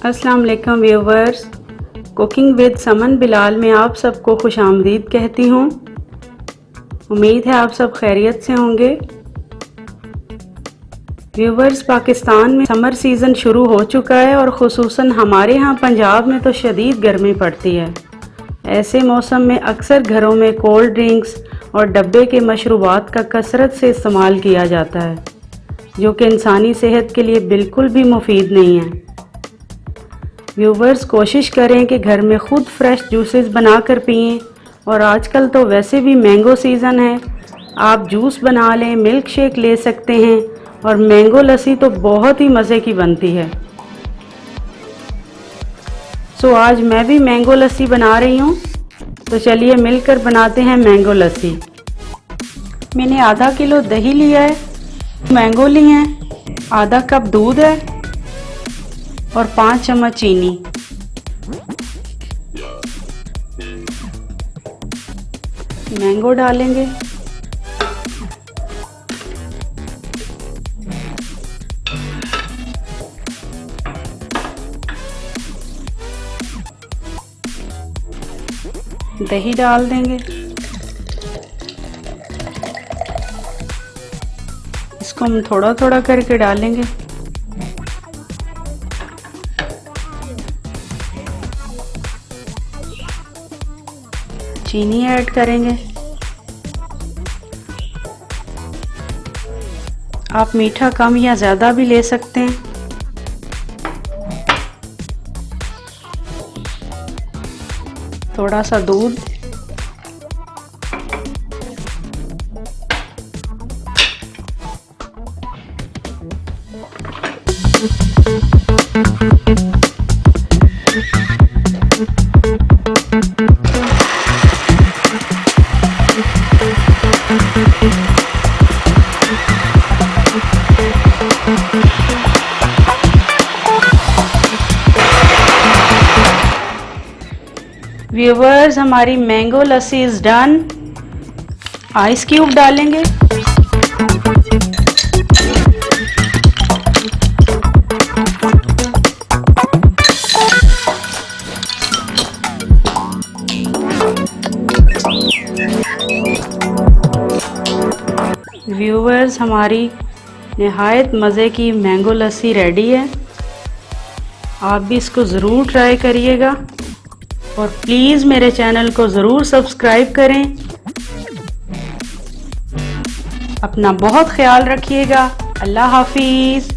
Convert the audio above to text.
अस्सलाम वालेकुम viewers, cooking with someone Bilal में आप सबको खुश आमदीद कहती हूँ। उम्मीद है आप सब खैरियत से होंगे। व्यूवर्स, पाकिस्तान में समर सीज़न शुरू हो चुका है और ख़ुसूसन हमारे यहाँ पंजाब में तो शदीद गर्मी पड़ती है। ऐसे मौसम में अक्सर घरों में कोल्ड ड्रिंक्स और डब्बे के मशरूबात का कसरत से इस्तेमाल किया जाता है, जो कि इंसानी सेहत के लिए बिल्कुल भी मुफीद नहीं है। व्यूवर्स, कोशिश करें कि घर में ख़ुद फ्रेश जूसेस बनाकर पिएं और आजकल तो वैसे भी मैंगो सीज़न है, आप जूस बना लें, मिल्क शेक ले सकते हैं और मैंगो लस्सी तो बहुत ही मज़े की बनती है। सो आज मैं भी मैंगो लस्सी बना रही हूँ, तो चलिए मिलकर बनाते हैं मैंगो लस्सी। मैंने आधा किलो दही लिया है, मैंगो लिए हैं, आधा कप दूध है और 5 चम्मच चीनी। मैंगो डालेंगे, दही डाल देंगे, इसको हम थोड़ा थोड़ा करके डालेंगे। चीनी ऐड करेंगे। आप मीठा कम या ज़्यादा भी ले सकते हैं। थोड़ा सा दूध, व्यूवर्स, हमारी mango lassi is done. Ice cube डालेंगे, व्यूवर्स, हमारी निहायत मज़े की मैंगो लस्सी रेडी है। आप भी इसको ज़रूर ट्राई करिएगा और प्लीज़ मेरे चैनल को ज़रूर सब्सक्राइब करें। अपना बहुत ख्याल रखिएगा। अल्लाह हाफिज़।